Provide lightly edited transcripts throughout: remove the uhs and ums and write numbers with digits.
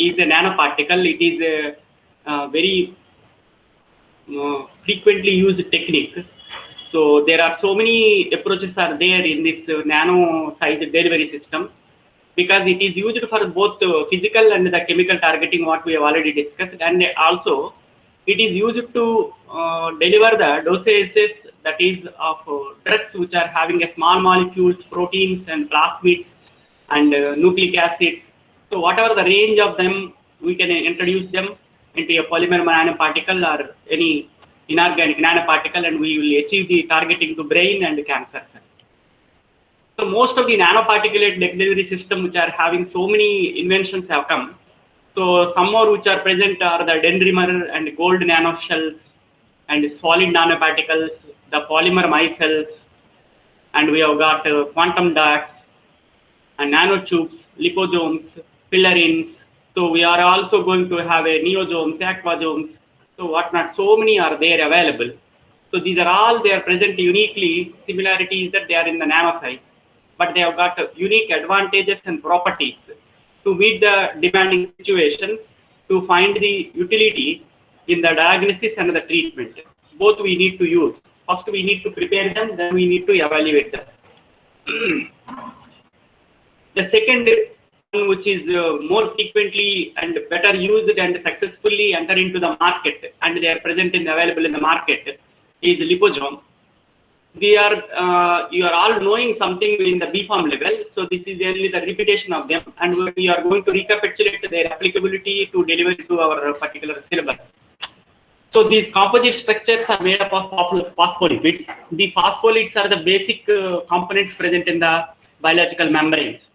is a nanoparticle. It is a very frequently used technique. So there are so many approaches are there in this nano size delivery system, because it is used for both physical and the chemical targeting, what we have already discussed, and also it is used to deliver the dosages, that is of drugs which are having a small molecules, proteins and plasmids and nucleic acids. So whatever the range of them, we can introduce them into a polymer nanoparticle or any inorganic nanoparticle, and we will achieve the targeting to brain and cancer. So most of the nanoparticulate delivery system which are having so many inventions have come. So some more which are present are the dendrimer and gold nanoshells and solid nanoparticles, the polymer micelles, and we have got quantum dots and nanotubes, liposomes, fillarins. So we are also going to have a neosomes, aquasomes, so whatnot. So many are there available. So these are all, they are present uniquely. Similarity is that they are in the nano size, but they have got unique advantages and properties to meet the demanding situations, to find the utility in the diagnosis and the treatment. Both we need to use. First we need to prepare them, then we need to evaluate them. The second one, which is more frequently and better used and successfully enter into the market, and they are present and available in the market, is liposome. We are you are all knowing something in the B Pharm level, so this is only the repetition of them, and we are going to recapitulate their applicability to deliver to our particular syllabus. So these composite structures are made up of phospholipids. The phospholipids are the basic components present in the biological membranes.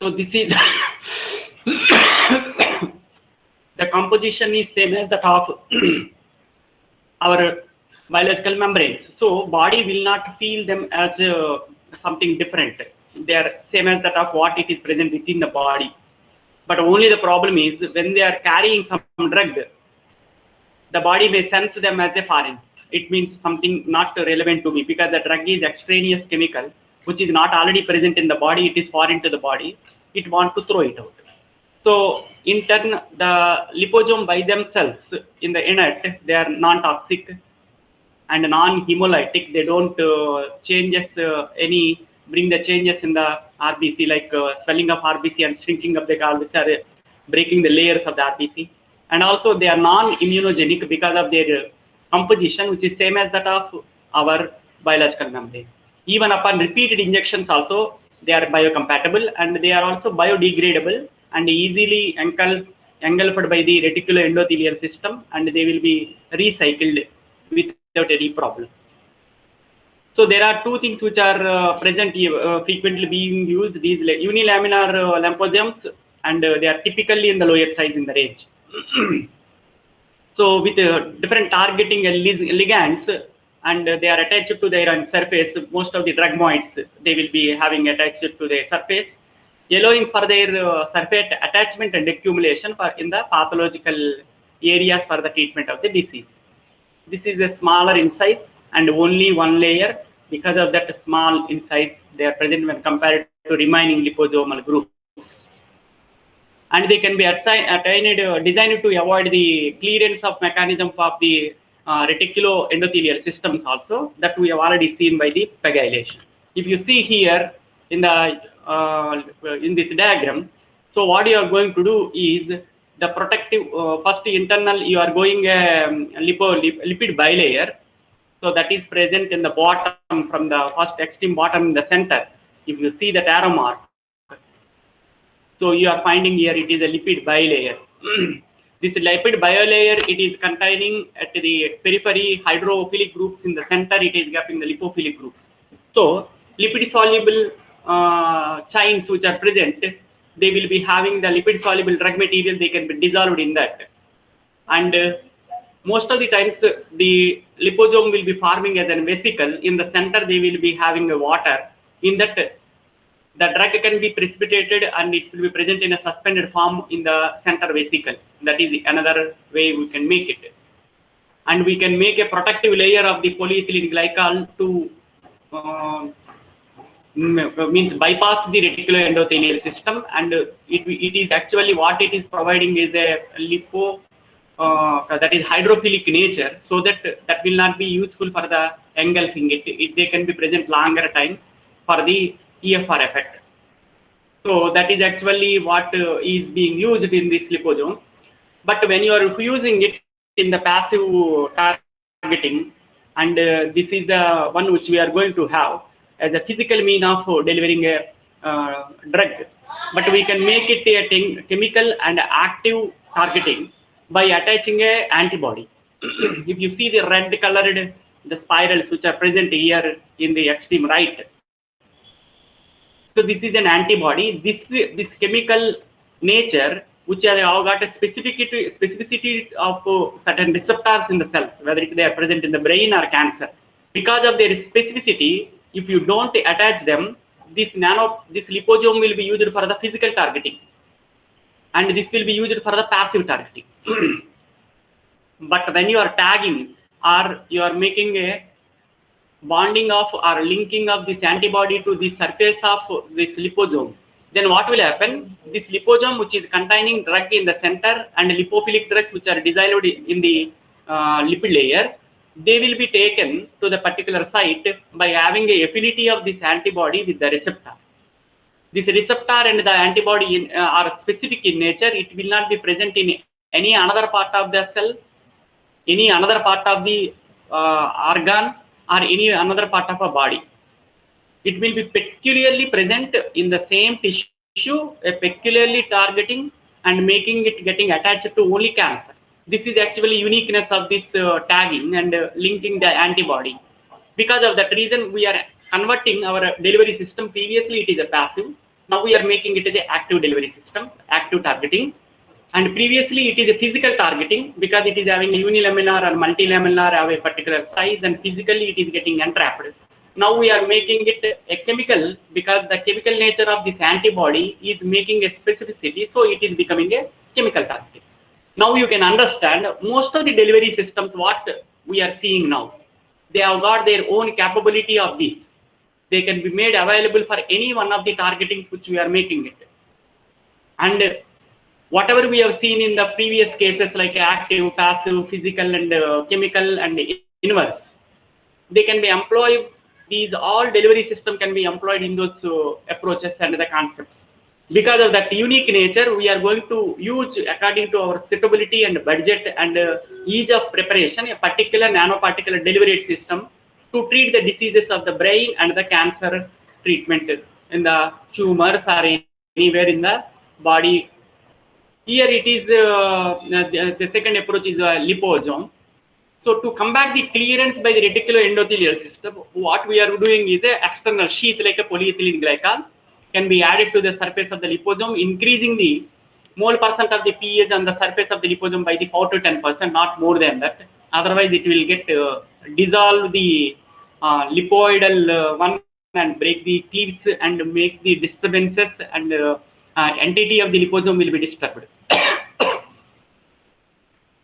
So this is the composition is same as that of our biological membranes. So body will not feel them as something different. They are same as that of what it is present within the body. But only the problem is when they are carrying some drug, the body may sense them as a foreign. It means something not relevant to me, because the drug is extraneous chemical, which is not already present in the body. It is foreign to the body. It wants to throw it out. So in turn, the liposome by themselves in the inert, they are non-toxic and non-hemolytic. They don't bring the changes in the RBC, like swelling of RBC and shrinking of the gall, which are breaking the layers of the RBC. And also they are non-immunogenic because of their composition, which is same as that of our biological membrane. Even upon repeated injections also, they are biocompatible, and they are also biodegradable and easily engulfed by the reticuloendothelial system, and they will be recycled without any problem. So there are two things which are present frequently being used. These unilaminar lymphosomes, and they are typically in the lower size in the range. So with different targeting ligands, and they are attached to their surface. Most of the drugmoids, they will be having attached to their surface, allowing for their surface attachment and accumulation in the pathological areas for the treatment of the disease. This is a smaller in size and only one layer. Because of that small in size, they are present when compared to remaining liposomal groups. And they can be designed to avoid the clearance of mechanism of the reticuloendothelial systems also, that we have already seen by the pegylation. If you see here in the in this diagram, so what you are going to do is the protective first internal, you are going lipid bilayer. So that is present in the bottom, from the first extreme bottom in the center. If you see that arrow mark, so you are finding here it is a lipid bilayer. This lipid bilayer, it is containing at the periphery hydrophilic groups. In the center, it is having the lipophilic groups. So lipid soluble chains which are present, they will be having the lipid soluble drug material. They can be dissolved in that, and most of the times the liposome will be forming as a vesicle. In the center, they will be having a water. In that, the drug can be precipitated and it will be present in a suspended form in the center vesicle. That is another way we can make it. And we can make a protective layer of the polyethylene glycol to means bypass the reticuloendothelial system, and it is actually what it is providing is a lipo that is hydrophilic nature, so that will not be useful for the engulfing. They can be present longer time for the EFR effect. So that is actually what is being used in this liposome. But when you are using it in the passive targeting, and this is the one which we are going to have as a physical mean of delivering a drug, but we can make it a chemical and active targeting by attaching a antibody. If you see the red colored the spirals which are present here in the extreme right, so this is an antibody. This chemical nature which have got a specificity of certain receptors in the cells, whether they are present in the brain or cancer. Because of their specificity, if you don't attach them, this liposome will be used for the physical targeting, and this will be used for the passive targeting. But when you are tagging or you are making a bonding of or linking of this antibody to the surface of this liposome, then what will happen? This liposome, which is containing drug in the center and lipophilic drugs which are dissolved in the lipid layer, they will be taken to the particular site by having a affinity of this antibody with the receptor. This receptor and the antibody are specific in nature. It will not be present in any another part of the cell, any another part of the organ, or any another part of a body. It will be peculiarly present in the same tissue, peculiarly targeting and making it getting attached to only cancer. This is actually uniqueness of this tagging and linking the antibody. Because of that reason, we are converting our delivery system. Previously, it is a passive. Now we are making it as an active delivery system, active targeting. And previously, it is a physical targeting because it is having unilaminar or multilaminar of a particular size, and physically it is getting entrapped. Now we are making it a chemical because the chemical nature of this antibody is making a specificity, so it is becoming a chemical targeting. Now you can understand most of the delivery systems what we are seeing now, they have got their own capability of this. They can be made available for any one of the targetings which we are making it. And whatever we have seen in the previous cases like active, passive, physical and chemical and inverse, they can be employed. These all delivery system can be employed in those approaches and the concepts. Because of that unique nature, we are going to use according to our suitability and budget and ease of preparation a particular nanoparticle delivery system to treat the diseases of the brain and the cancer treatment in the tumors or anywhere in the body. Here it is the second approach is a liposome. So to combat the clearance by the reticuloendothelial system, what we are doing is an external sheath like a polyethylene glycol can be added to the surface of the liposome, increasing the mole percent of the pH on the surface of the liposome by the 4 to 10%, not more than that. Otherwise, it will get dissolve the lipoidal one and break the cleaves and make the disturbances, and entity of the liposome will be disturbed.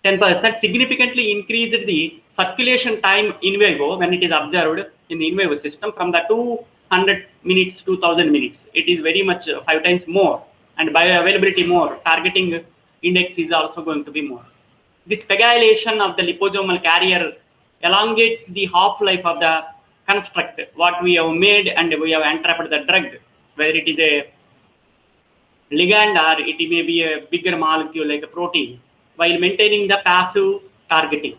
10% significantly increased the circulation time in vivo when it is observed in the in vivo system from the 200 minutes to 1000 minutes. It is very much 5 times more, and bioavailability more. Targeting index is also going to be more. This pegylation of the liposomal carrier elongates the half-life of the construct what we have made, and we have entrapped the drug, whether it is a ligand or it may be a bigger molecule like a protein, while maintaining the passive targeting.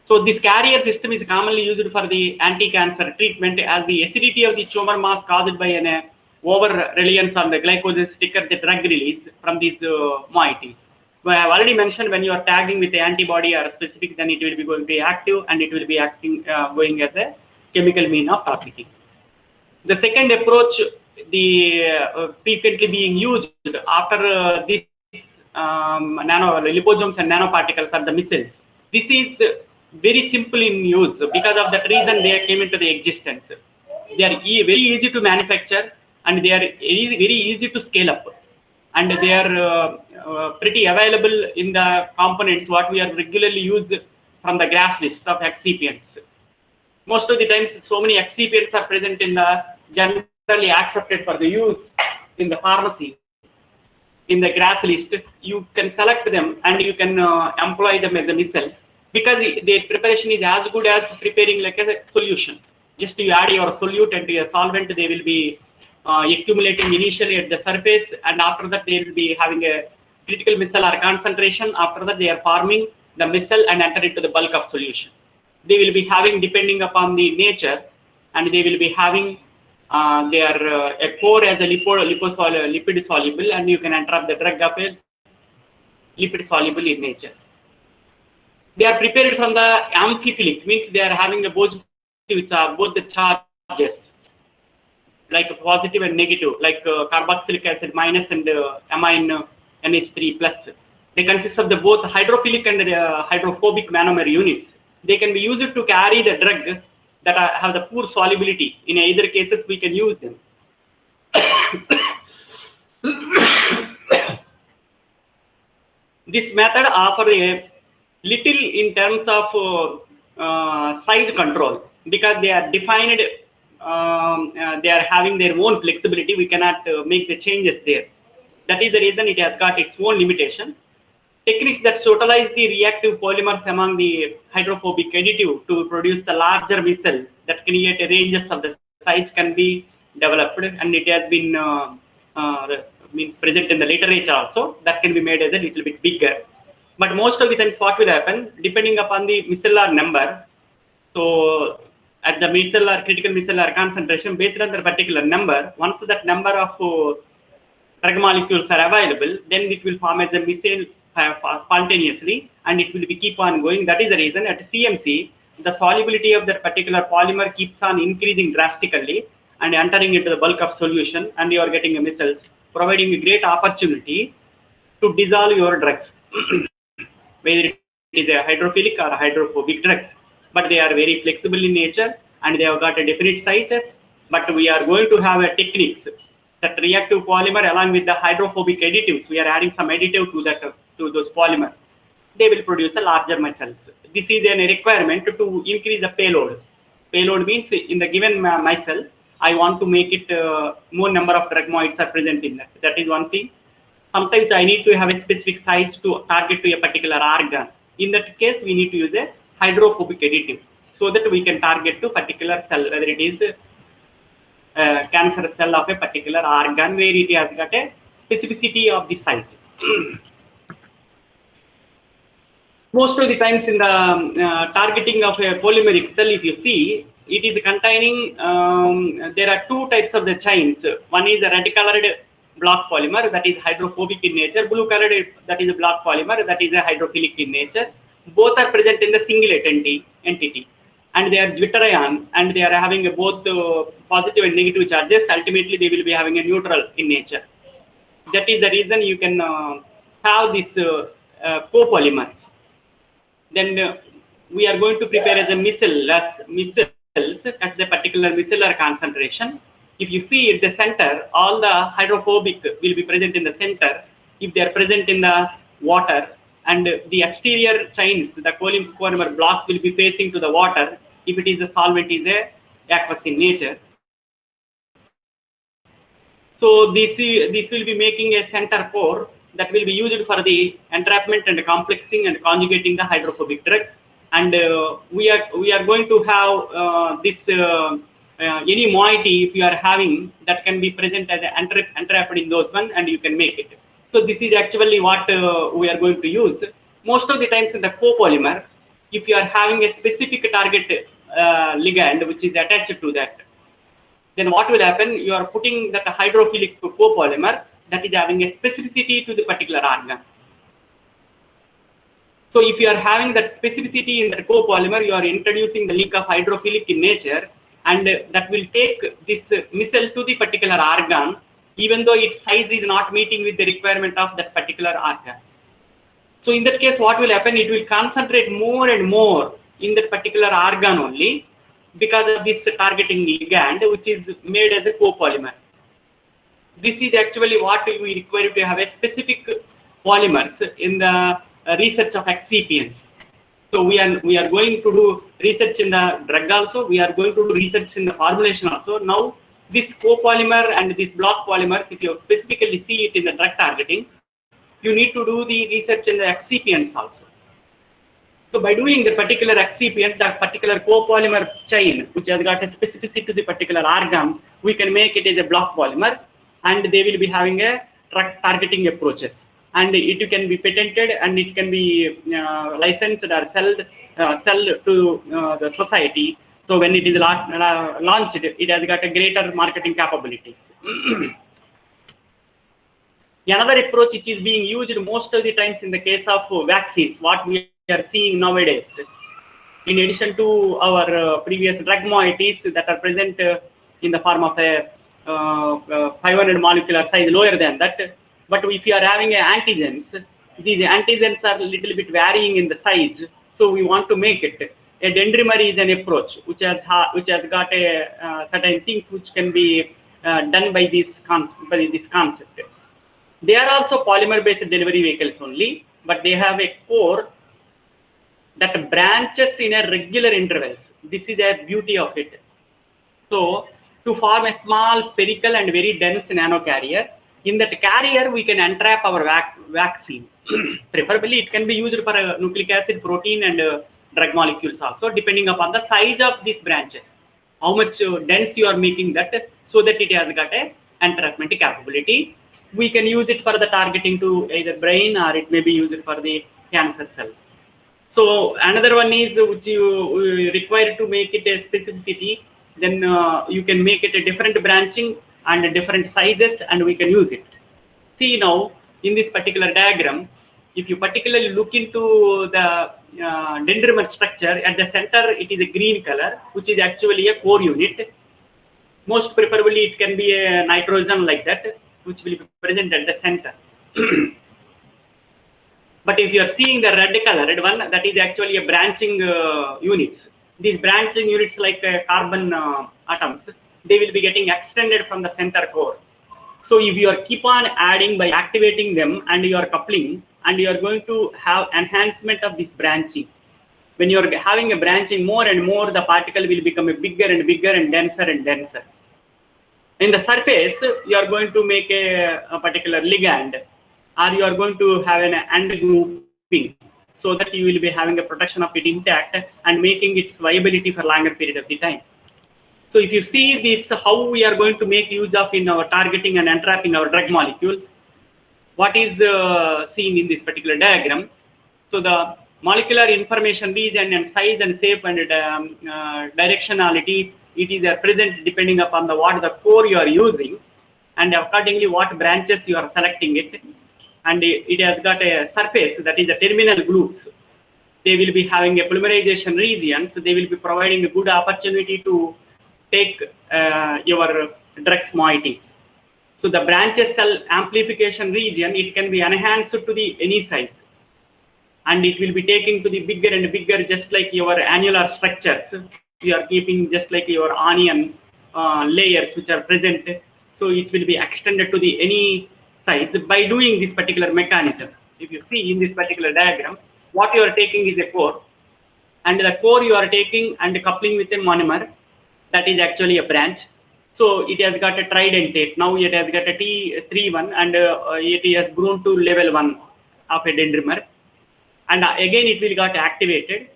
So this carrier system is commonly used for the anti-cancer treatment, as the acidity of the tumor mass caused by an over-reliance on the glycogen sticker the drug release from these moieties. So I have already mentioned when you are tagging with the antibody or specific, then it will be going to be active and it will be acting going as a chemical mean of targeting. The second approach, the frequently being used after this nano liposomes and nanoparticles are the missiles. This is very simple in use. Because of that reason, they came into the existence. They are very easy to manufacture, and they are very easy to scale up, and they are pretty available in the components what we are regularly used from the GRAS list of excipients. Most of the times, so many excipients are present in the generally accepted for the use in the pharmacy, in the GRAS list. You can select them and you can employ them as a missile, because their preparation is as good as preparing like a solution. Just you add your solute into a solvent, they will be accumulating initially at the surface, and after that they will be having a critical micellar concentration. After that they are forming the missile and enter into the bulk of solution. They will be having, depending upon the nature, and they will be having their a core as a lipid soluble, and you can entrap the drug of a lipid soluble in nature. They are prepared from the amphiphilic, means they are having a both the charges, like positive and negative, like carboxylic acid minus and amine NH3 plus. They consist of the both hydrophilic and hydrophobic monomer units. They can be used to carry the drug that have the poor solubility. In either cases, we can use them. This method offers a little in terms of size control, because they are defined, they are having their own flexibility. We cannot make the changes there. That is the reason it has got its own limitation. Techniques that totalize the reactive polymers among the hydrophobic additive to produce the larger missile that create ranges of the size can be developed, and it has been means present in the literature also, that can be made as a little bit bigger. But most of the times what will happen, depending upon the micellar number, so at the micellar critical micellar concentration, based on the particular number, once that number of drug molecules are available, then it will form as a missile spontaneously, and it will be keep on going. That is the reason at CMC the solubility of that particular polymer keeps on increasing drastically and entering into the bulk of solution, and you are getting a missiles, providing a great opportunity to dissolve your drugs, whether it is a hydrophilic or hydrophobic drugs. But they are very flexible in nature and they have got a definite sizes. But we are going to have a techniques that reactive polymer along with the hydrophobic additives, we are adding some additive to that, to those polymers. They will produce a larger micelles. This is a requirement to increase the payload. Payload means in the given micelle, I want to make it more number of drug moieties are present in that. That is one thing. Sometimes I need to have a specific size to target to a particular organ. In that case, we need to use a hydrophobic additive so that we can target to particular cell, whether it is cancer cell of a particular organ where it has got a specificity of the size. Most of the times in the targeting of a polymeric cell, if you see, it is containing, there are two types of the chains. One is a red-colored block polymer that is hydrophobic in nature, blue-colored that is a block polymer that is a hydrophilic in nature. Both are present in the singlet entity, and they are zwitterion, and they are having both positive and negative charges. Ultimately, they will be having a neutral in nature. That is the reason you can have this copolymers. Then we are going to prepare as a missile, micelles at the particular micellar concentration. If you see at the center, all the hydrophobic will be present in the center. If they are present in the water, and the exterior chains, the polymer blocks will be facing to the water. If it is a solvent, is a aqueous in nature. So this will be making a center core that will be used for the entrapment and complexing and conjugating the hydrophobic drug. And we are going to have this any moiety, if you are having, that can be present as entrapped in those one, and you can make it. So this is actually what we are going to use. Most of the times in the copolymer, if you are having a specific target ligand which is attached to that, then what will happen? You are putting that hydrophilic copolymer that is having a specificity to the particular organ. So if you are having that specificity in the copolymer, you are introducing the link of hydrophilic in nature, and that will take this missile to the particular organ, even though its size is not meeting with the requirement of that particular organ. So in that case, what will happen? It will concentrate more and more in that particular organ only, because of this targeting ligand, which is made as a copolymer. This is actually what we require to have a specific polymers in the research of excipients. So we are going to do research in the drug also. We are going to do research in the formulation also. Now this copolymer and this block polymers, if you specifically see it in the drug targeting, you need to do the research in the excipients also. So by doing the particular excipient, that particular copolymer chain, which has got a specificity to the particular organ, we can make it as a block polymer, and they will be having a drug targeting approaches. And it can be patented, and it can be licensed or sold to the society. So when it is launched, it has got a greater marketing capabilities. Another approach which is being used most of the times in the case of vaccines, what we are seeing nowadays, in addition to our previous drug moieties that are present in the form of a 500 molecular size lower than that, but if you are having antigens, these antigens are a little bit varying in the size, so we want to make it. A dendrimer is an approach which has got a certain things which can be done by this concept. They are also polymer-based delivery vehicles only, but they have a core that branches in a regular intervals. This is the beauty of it. So, to form a small spherical and very dense nano carrier, in that carrier we can entrap our vaccine. Preferably, it can be used for nucleic acid, protein, and drug molecules also, depending upon the size of these branches. How much dense you are making that, so that it has got a entrapment capability. We can use it for the targeting to either brain, or it may be used for the cancer cell. So another one is which you require to make it a specificity, then you can make it a different branching and different sizes, and we can use it. See now in this particular diagram, if you particularly look into the dendrimer structure, at the center it is a green color, which is actually a core unit. Most preferably it can be a nitrogen like that, which will be present at the center. But if you are seeing the red colored one, that is actually a branching units. These branching units, like carbon atoms, they will be getting extended from the center core. So if you are keep on adding by activating them, and you are coupling, and you are going to have enhancement of this branching. When you are having a branching more and more, the particle will become a bigger and bigger and denser and denser. In the surface, you are going to make a particular ligand, or you are going to have an end grouping, so that you will be having a protection of it intact and making its viability for longer period of the time. So if you see this, how we are going to make use of in our targeting and entrapping our drug molecules, what is seen in this particular diagram. So the molecular information region and size and shape and directionality, it is present depending upon what the core you are using, and accordingly what branches you are selecting it. And it has got a surface, that is the terminal groups. They will be having a polymerization region, so they will be providing a good opportunity to take your drugs moieties. So the branches cell amplification region, it can be enhanced to the any size, and it will be taking to the bigger and bigger, just like your annular structures. You are keeping just like your onion layers which are present. So it will be extended to the any size by doing this particular mechanism. If you see in this particular diagram, what you are taking is a core, and the core you are taking and coupling with a monomer, that is actually a branch. So it has got a tridentate. Now it has got a T3-1, and it has grown to level 1 of a dendrimer, and again it will got activated,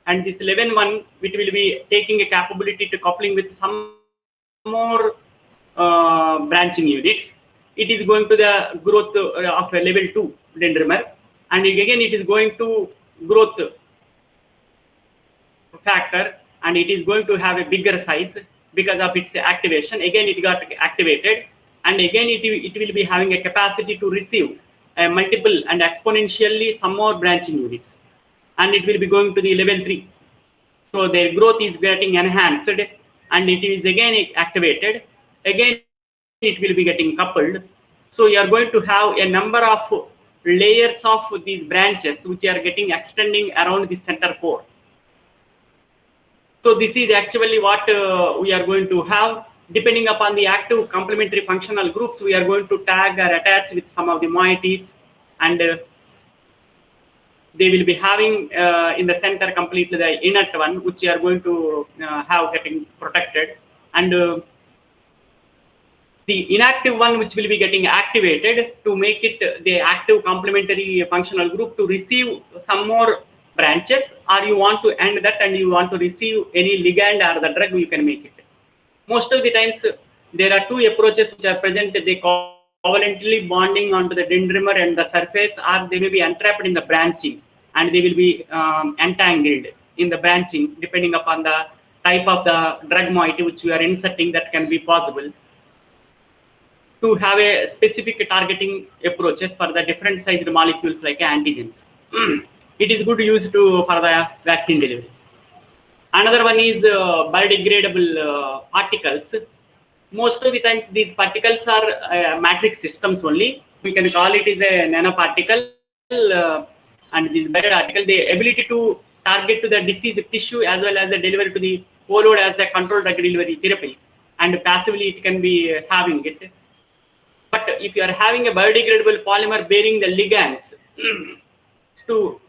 and this 11-1, it will be taking a capability to coupling with some more branching units. It is going to the growth of a level 2 dendrimer, and again it is going to growth factor, and it is going to have a bigger size because of its activation. Again it got activated, and again it will be having a capacity to receive multiple and exponentially some more branching units, and it will be going to the level 3. So their growth is getting enhanced, and it is again activated. Again it will be getting coupled. So you are going to have a number of layers of these branches which are getting extending around the center core. So this is actually what we are going to have. Depending upon the active complementary functional groups, we are going to tag or attach with some of the moieties, and they will be having in the center completely the inert one, which you are going to have getting protected, and the inactive one which will be getting activated to make it the active complementary functional group to receive some more branches, or you want to end that and you want to receive any ligand or the drug, you can make it. Most of the times there are two approaches which are present. They covalently bonding onto the dendrimer and the surface, or they may be entrapped in the branching and they will be entangled in the branching depending upon the type of the drug moiety which you are inserting. That can be possible to have a specific targeting approaches for the different sized molecules like antigens. It is good use to for the vaccine delivery. Another one is biodegradable particles. Most of the times these particles are matrix systems only. We can call it is a nanoparticle, and this bioparticle, the ability to target to the diseased tissue as well as the delivery to the payload as the controlled drug delivery therapy, and passively it can be having it. But if you are having a biodegradable polymer bearing the ligands to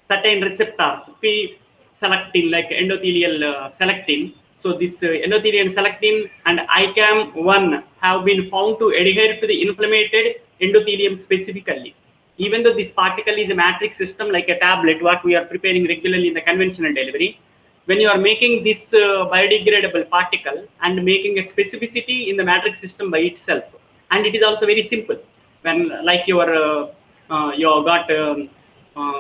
certain receptors, P-selectin like endothelial selectin. So this endothelial selectin and ICAM1 have been found to adhere to the inflamed endothelium specifically. Even though this particle is a matrix system like a tablet, what we are preparing regularly in the conventional delivery, when you are making this biodegradable particle and making a specificity in the matrix system by itself, and it is also very simple. When like your you got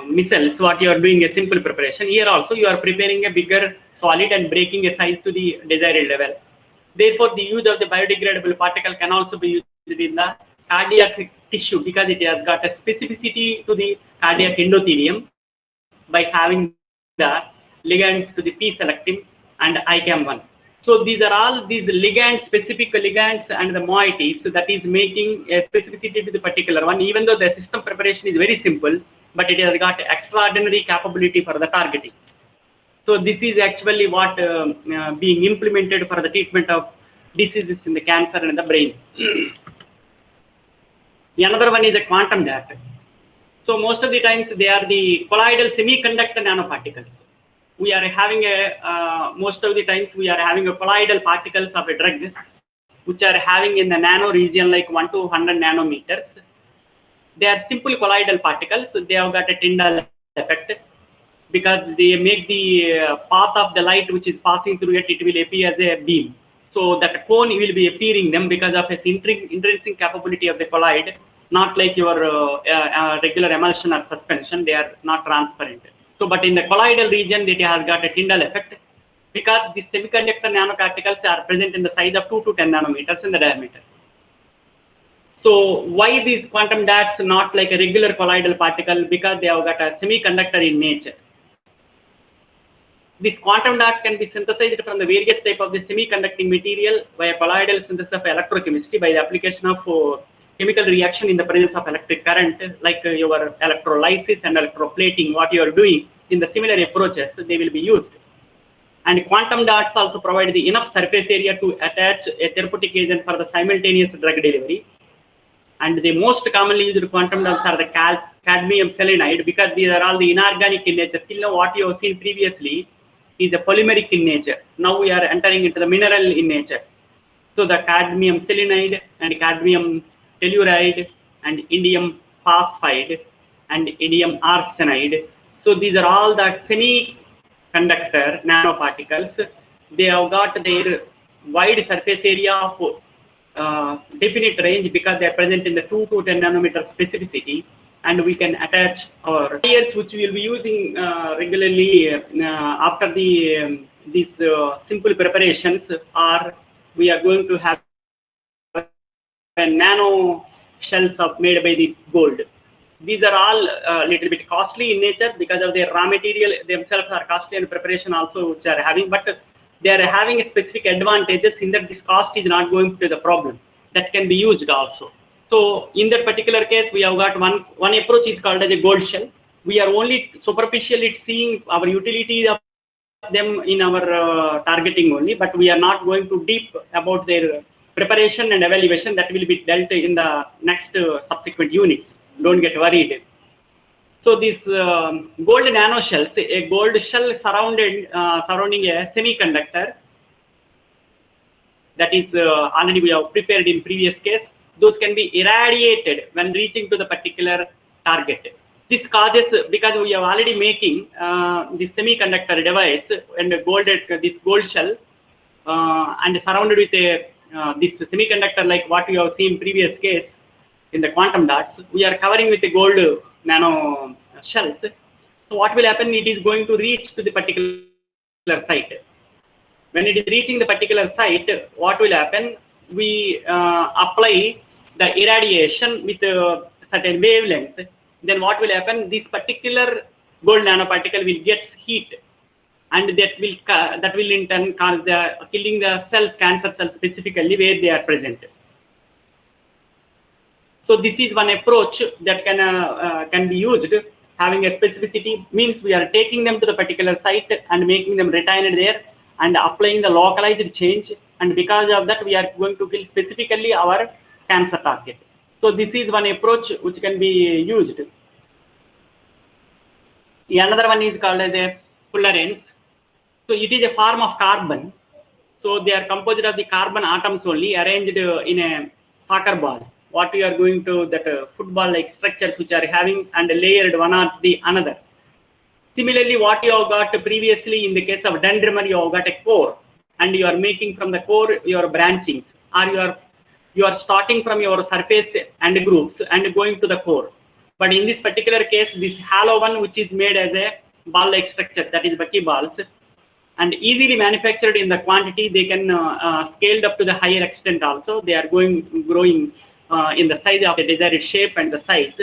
missiles, what you are doing a simple preparation, here also you are preparing a bigger solid and breaking a size to the desired level. Therefore the use of the biodegradable particle can also be used in the cardiac tissue because it has got a specificity to the cardiac endothelium by having the ligands to the P-selectin and ICAM1. So these are all these ligands, specific ligands and the moieties that is making a specificity to the particular one, even though the system preparation is very simple, but it has got extraordinary capability for the targeting. So this is actually what being implemented for the treatment of diseases in the cancer and the brain. Another one is a quantum dot. So most of the times they are the colloidal semiconductor nanoparticles. We are having a most of the times we are having a colloidal particles of a drug which are having in the nano region like 1 to 100 nanometers. They are simple colloidal particles. They have got a Tyndall effect because they make the path of the light which is passing through it, it will appear as a beam. So that cone will be appearing them because of its intrinsic capability of the colloid, not like your regular emulsion or suspension. They are not transparent. So, but in the colloidal region, it has got a Tyndall effect because the semiconductor nanoparticles are present in the size of 2 to 10 nanometers in the diameter. So, why these quantum dots not like a regular colloidal particle? Because they have got a semiconductor in nature. This quantum dot can be synthesized from the various type of the semiconducting material by a colloidal synthesis of electrochemistry by the application of chemical reaction in the presence of electric current, like your electrolysis and electroplating, what you are doing in the similar approaches, they will be used. And quantum dots also provide the enough surface area to attach a therapeutic agent for the simultaneous drug delivery. And the most commonly used quantum dots are the cadmium selenide, because these are all the inorganic in nature. Till now, what you have seen previously is a polymeric in nature. Now we are entering into the mineral in nature. So the cadmium selenide and cadmium telluride and indium phosphide and indium arsenide. So these are all the semiconductor nanoparticles. They have got their wide surface area of definite range because they are present in the 2 to 10 nanometer specificity, and we can attach our layers which we will be using regularly after the these simple preparations, or we are going to have nano shells made by the gold. These are all a little bit costly in nature because of their raw material themselves are costly, and preparation also which are having, but they are having specific advantages in that this cost is not going to be the problem. That can be used also. So in that particular case, we have got one approach is called as a gold shell. We are only superficially seeing our utility of them in our targeting only, but we are not going to deep about their preparation and evaluation. That will be dealt in the next subsequent units. Don't get worried. So these gold nano shells, a gold shell surrounding a semiconductor that is already we have prepared in previous case, those can be irradiated when reaching to the particular target. This causes, because we are already making this semiconductor device and this gold shell and surrounded with a this semiconductor like what we have seen previous case in the quantum dots, we are covering with the gold nano shells. So what will happen? It is going to reach to the particular site. When it is reaching the particular site, what will happen? We apply the irradiation with a certain wavelength. Then what will happen? This particular gold nanoparticle will get heat, and that will in turn cause killing the cells, cancer cells specifically where they are present. So this is one approach that can be used. Having a specificity means we are taking them to the particular site and making them retained there and applying the localized change, and because of that we are going to kill specifically our cancer target. So this is one approach which can be used. Another one is called as a fullerenes. So it is a form of carbon. So they are composed of the carbon atoms only arranged in a soccer ball. What we are going to that football like structures which are having and layered one on the another. Similarly, what you have got previously in the case of dendrimer, you have got a core, and you are making from the core your branchings, or you are starting from your surface and groups and going to the core. But in this particular case, this hollow one, which is made as a ball-like structure, that is buckyballs, and easily manufactured in the quantity, they can scaled up to the higher extent also. They are growing in the size of the desired shape and the size.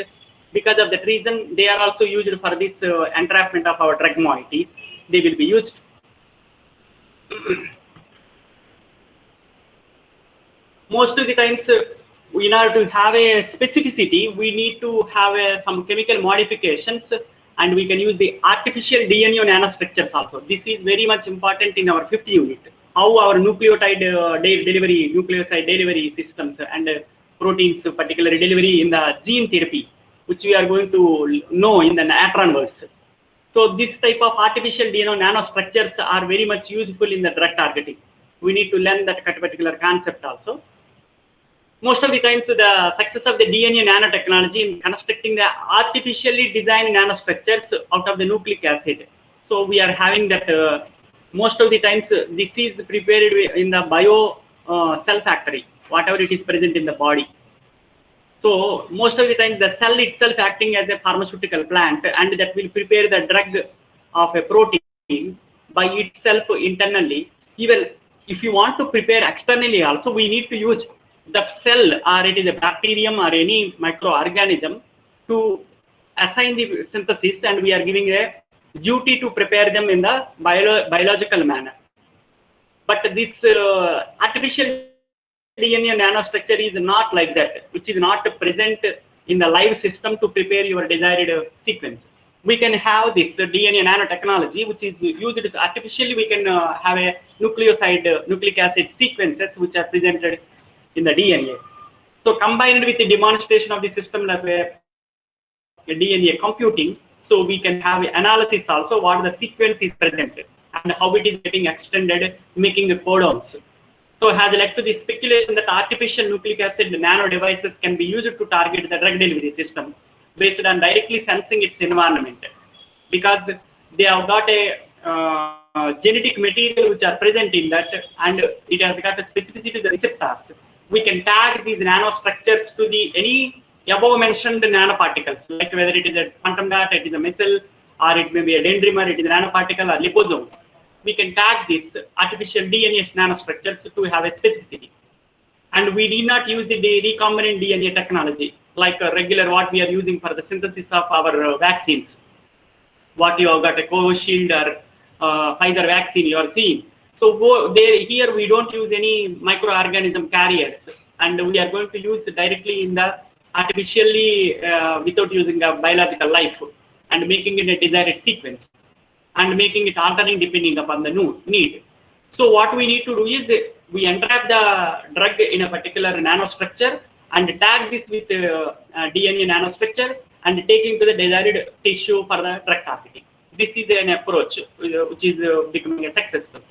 Because of that reason, they are also used for this entrapment of our drug moieties. They will be used. Most of the times, in order to have a specificity, we need to have some chemical modifications, and we can use the artificial DNA nanostructures also. This is very much important in our 5th unit. How our nucleoside delivery systems and proteins, particularly delivery in the gene therapy, which we are going to know in the Natron words. So this type of artificial DNA nanostructures are very much useful in the drug targeting. We need to learn that particular concept also. Most of the times, the success of the DNA nanotechnology in constructing the artificially designed nanostructures out of the nucleic acid. So we are having that most of the times this is prepared in the bio cell factory, whatever it is present in the body. So most of the times the cell itself acting as a pharmaceutical plant, and that will prepare the drug of a protein by itself internally. Even if you want to prepare externally also, we need to use the cell, or it is a bacterium or any microorganism, to assign the synthesis, and we are giving a duty to prepare them in the biological manner. But this artificial DNA nanostructure is not like that, which is not present in the live system to prepare your desired sequence. We can have this DNA nanotechnology, which is used artificially. We can have a nucleic acid sequences which are presented in the DNA. So combined with the demonstration of the system of DNA computing, so we can have analysis also what the sequence is present and how it is getting extended, making the codons. So it has led to the speculation that artificial nucleic acid nano devices can be used to target the drug delivery system based on directly sensing its environment, because they have got a genetic material which are present in that, and it has got a specificity to the receptors. We can tag these nanostructures to the any above mentioned nanoparticles, like whether it is a quantum dot, it is a missile, or it may be a dendrimer, it is a nanoparticle or liposome. We can tag these artificial DNA nanostructures to have a specificity. And we need not use the recombinant DNA technology, like a regular what we are using for the synthesis of our vaccines. What you have got a Covishield or Pfizer vaccine you are seeing. So here we don't use any microorganism carriers, and we are going to use directly in the artificially without using a biological life, and making it a desired sequence, and making it altering depending upon the need. So what we need to do is we entrap the drug in a particular nanostructure and tag this with DNA nanostructure, and taking to the desired tissue for the drug targeting. This is an approach which is becoming successful.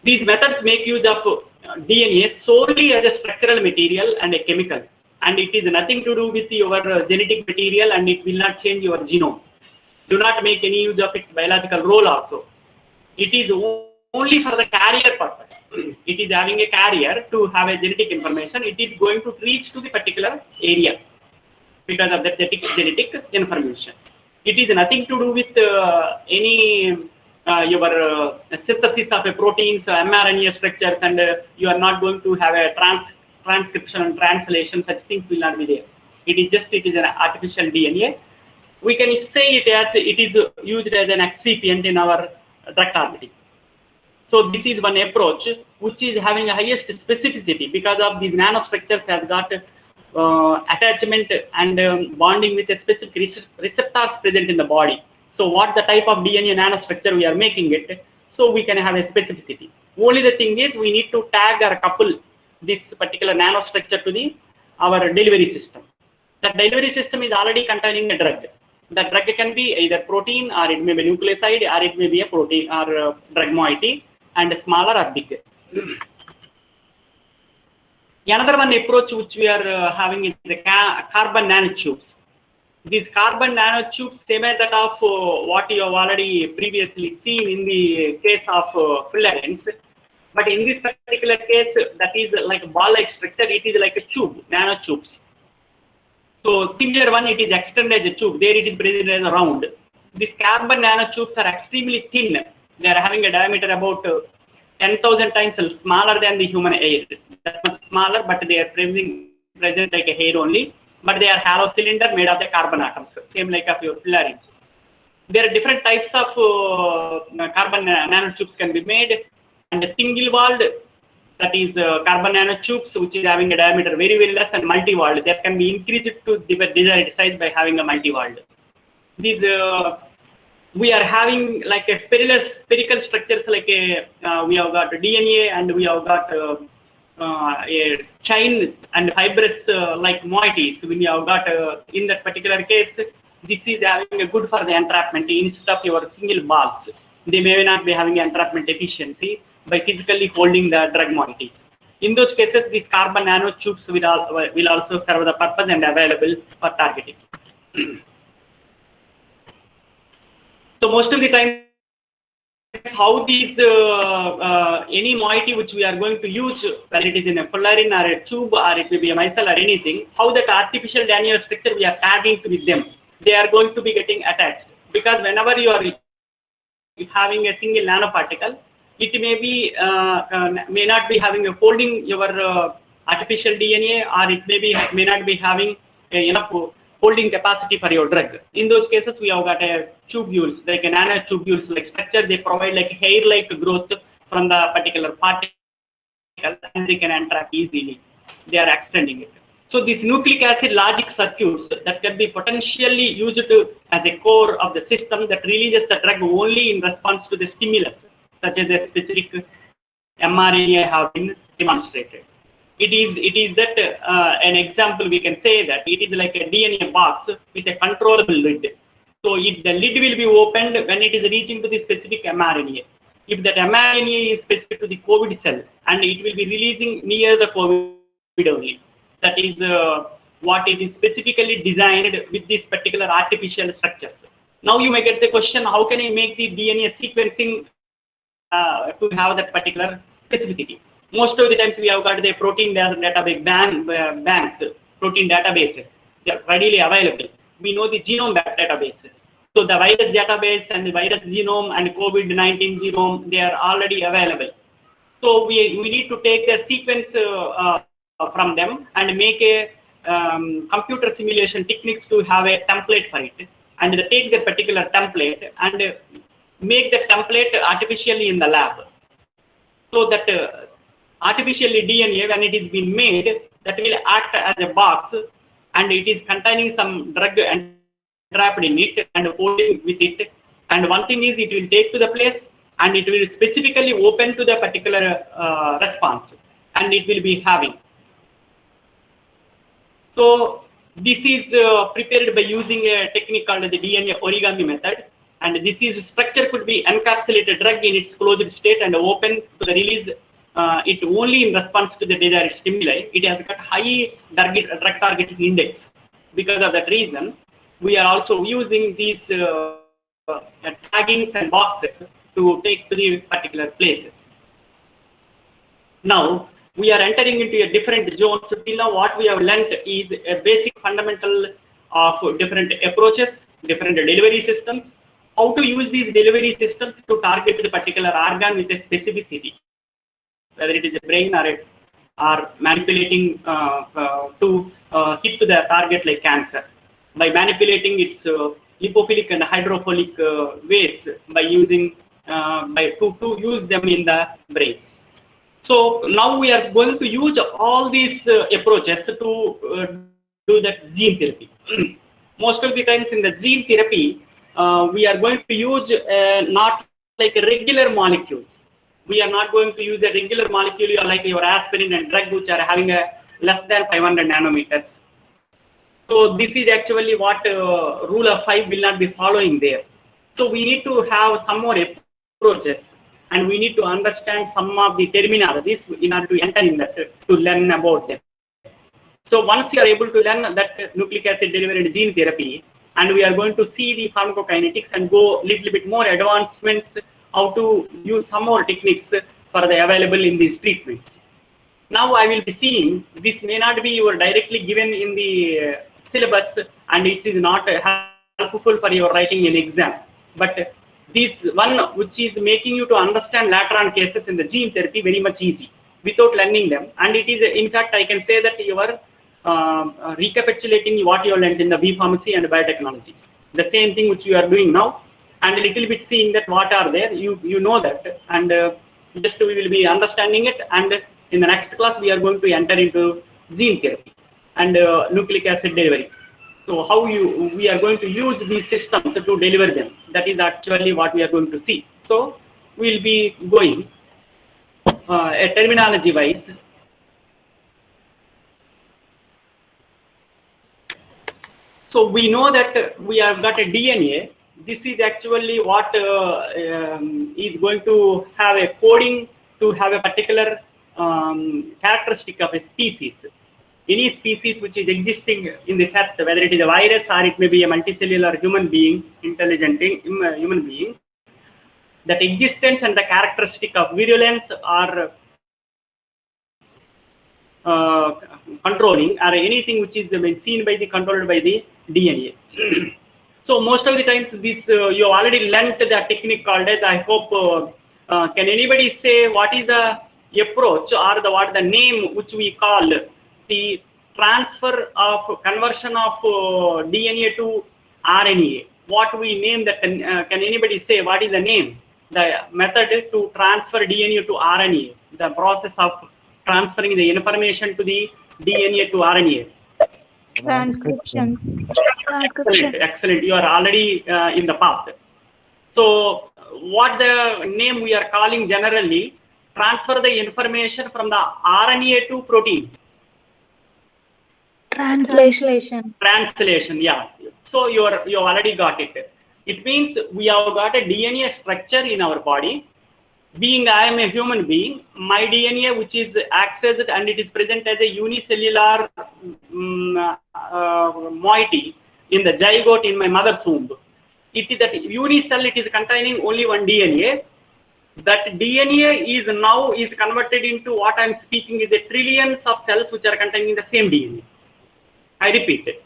These methods make use of DNA solely as a structural material and a chemical, and it is nothing to do with your genetic material, and it will not change your genome. Do not make any use of its biological role also. It is only for the carrier purpose. It is having a carrier to have a genetic information. It is going to reach to the particular area because of the genetic information. It is nothing to do with any your synthesis of a proteins, mRNA structures, and you are not going to have a transcription and translation. Such things will not be there. It is an artificial DNA. We can say it as it is used as an excipient in our drug targeting. So this is one approach which is having the highest specificity because of these nanostructures has got attachment and bonding with a specific receptors present in the body. So what the type of DNA nanostructure we are making it, so we can have a specificity. Only the thing is we need to tag or couple this particular nanostructure to our delivery system. The delivery system is already containing a drug. The drug can be either protein, or it may be nucleoside, or it may be a protein or drug moiety, and smaller or bigger. Another one approach which we are having is the carbon nanotubes. These carbon nanotubes, same as that of what you have already previously seen in the case of fullerenes, but in this particular case, that is like a ball-like structure. It is like a tube, nanotubes. So similar one, it is extended as a tube. There it is present as a round. These carbon nanotubes are extremely thin. They are having a diameter about 10,000 times smaller than the human hair. That much smaller, but they are present like a hair only. But they are hollow cylinder made of the carbon atoms, same like of your fullerenes. There are different types of carbon nanotubes can be made, and a single-walled, that is carbon nanotubes, which is having a diameter very, very less, and multi-walled, that can be increased to the desired size by having a multi-walled. These we are having like a spherical structures, like a we have got DNA, and we have got a chain and fibrous like moieties. When you have got in that particular case, this is having a good for the entrapment instead of your single balls. They may not be having entrapment efficiency by physically holding the drug moieties. In those cases, these carbon nanotubes will also serve the purpose and available for targeting. So most of the time, how these any moiety which we are going to use, whether it is in a fullerene or a tube, or it may be a micelle or anything, how that artificial DNA structure we are tagging with them, they are going to be getting attached. Because whenever you are having a single nanoparticle, it may be may not be having a folding your artificial DNA, or it may not be having enough holding capacity for your drug. In those cases, we have got a tubules, like a nanotubules like structure. They provide like hair-like growth from the particular particle, and they can entrap easily. They are extending it. So these nucleic acid logic circuits that can be potentially used as a core of the system that releases the drug only in response to the stimulus, such as a specific mRNA have been demonstrated. It is that an example we can say that it is like a DNA box with a controllable lid. So the lid will be opened when it is reaching to the specific mRNA. If that mRNA is specific to the COVID cell, and it will be releasing near the COVID only. That is what it is specifically designed with this particular artificial structures. Now you may get the question, how can I make the DNA sequencing to have that particular specificity? Most of the times we have got the protein database banks, protein databases. They are readily available. We know the genome databases. So the virus database and the virus genome and COVID-19 genome, they are already available. So we need to take the sequence from them and make a computer simulation techniques to have a template for it. And they take the particular template and make the template artificially in the lab. So that artificially DNA, when it is being made, that will act as a box, and it is containing some drug entrapped in it and holding with it. And one thing is, it will take to the place, and it will specifically open to the particular response, and it will be having. So This is prepared by using a technique called the DNA origami method. And this is structure could be encapsulated drug in its closed state and open to the release it only in response to the desired stimuli. It has got high drug targeting index. Because of that reason, we are also using these taggings and boxes to take to the particular places. Now, we are entering into a different zone. So till now, what we have learnt is a basic fundamental of different approaches, different delivery systems, how to use these delivery systems to target the particular organ with a specificity, whether it is a brain or manipulating to hit to the target like cancer, by manipulating its lipophilic and hydrophilic ways by using to use them in the brain. So now we are going to use all these approaches to do that gene therapy. Most of the times in the gene therapy, we are going to use not like regular molecules. We are not going to use a regular molecule like your aspirin and drug which are having a less than 500 nanometers. So this is actually what rule of 5 will not be following there. So we need to have some more approaches, and we need to understand some of the terminologies in order to enter in that to learn about them. So once you are able to learn that nucleic acid delivered gene therapy, and we are going to see the pharmacokinetics and go a little bit more advancements, how to use some more techniques for the available in these treatments. Now I will be seeing, this may not be directly given in the syllabus, and it is not helpful for your writing an exam. But this one which is making you to understand later on cases in the gene therapy very much easy without learning them. And it is, in fact, I can say that you are recapitulating what you learned in the B pharmacy and biotechnology. The same thing which you are doing now, and a little bit seeing that what are there, you know that, and just we will be understanding it. And in the next class, we are going to enter into gene therapy and nucleic acid delivery. So how we are going to use these systems to deliver them. That is actually what we are going to see. So we will be going a terminology wise. So we know that we have got a DNA. This is actually what is going to have a coding to have a particular characteristic of a species. Any species which is existing in this earth, whether it is a virus or it may be a multicellular human being, intelligent human being, that existence and the characteristic of virulence are controlling, or anything which is seen by the controlled by the DNA. So most of the times this you already learnt the technique called as, I hope, can anybody say what is the approach or what the name which we call the transfer of conversion of DNA to RNA? What we name that? Can anybody say what is the name? The method to transfer DNA to RNA, the process of transferring the information to the DNA to RNA. Transcription. Excellent. You are already in the path. So what the name we are calling generally, transfer the information from the RNA to protein. Translation. Translation, yeah. So you already got it. It means we have got a DNA structure in our body. Being I am a human being, my DNA which is accessed and it is present as a unicellular moiety in the zygote in my mother's womb. It is that unicell, it is containing only one DNA. That DNA is now converted into what I am speaking is a trillions of cells which are containing the same DNA. I repeat it.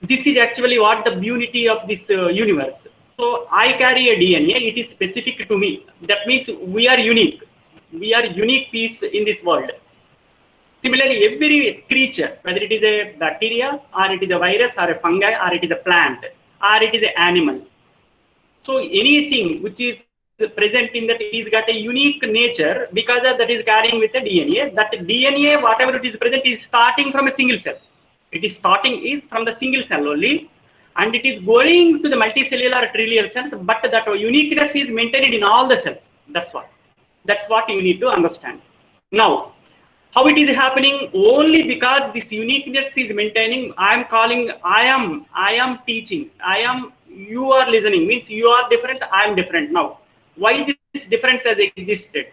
This is actually what the unity of this universe. So I carry a DNA, it is specific to me. That means we are unique. We are unique piece in this world. Similarly, every creature, whether it is a bacteria or it is a virus or a fungi or it is a plant or it is an animal. So anything which is present in that, it is got a unique nature because of that is carrying with the DNA. That DNA, whatever it is present, is starting from a single cell. It is starting is from the single cell only, and it is going to the multicellular trillion cells, but that uniqueness is maintained in all the cells. That's what you need to understand. Now, How it is happening? Only because this uniqueness is maintaining. I am calling, I am teaching, you are listening, means you are different, I am different. Now why this difference has existed?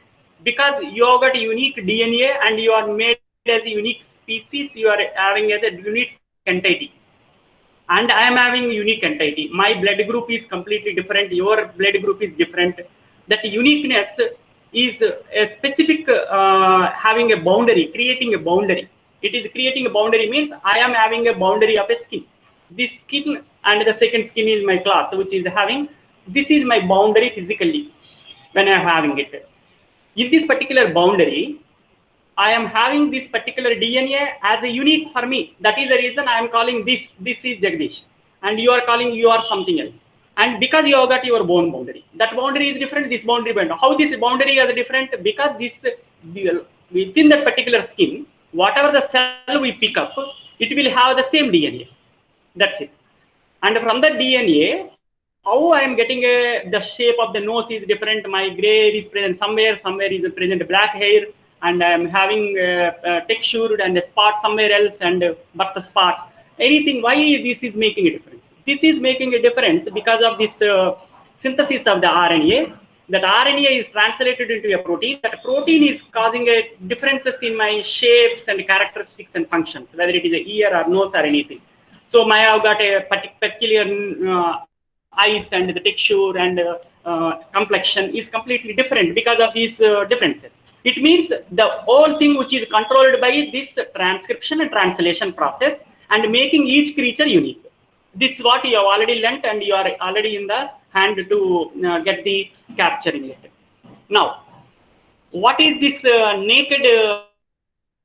Because you have got a unique DNA and you are made as a unique species, you are having as a unique entity, and I am having unique entity. My blood group is completely different, your blood group is different. That uniqueness is a specific having a boundary, creating a boundary. It is creating a boundary means I am having a boundary of a skin. This skin and the second skin is my cloth, which is having, this is my boundary physically when I am having it. In this particular boundary, I am having this particular DNA as a unique for me. That is the reason I am calling this is Jagdish, and you are calling you are something else. And because you have got your own boundary, that boundary is different, this boundary boundary. How this boundary is different? Because this within that particular skin, whatever the cell we pick up, it will have the same DNA. That's it. And from the DNA, how I am getting the shape of the nose is different. My gray hair is present somewhere, somewhere is present black hair, and I am having textured and a spot somewhere else, and but the spot. Anything? Why this is making a difference? This is making a difference because of this synthesis of the RNA. That RNA is translated into a protein. That protein is causing a differences in my shapes and characteristics and functions, whether it is a ear or nose or anything. So I have got a peculiar eyes, and the texture and complexion is completely different because of these differences. It means the whole thing which is controlled by this transcription and translation process and making each creature unique. This is what you have already learnt, and you are already in the hand to get the capturing it. Now, what is this naked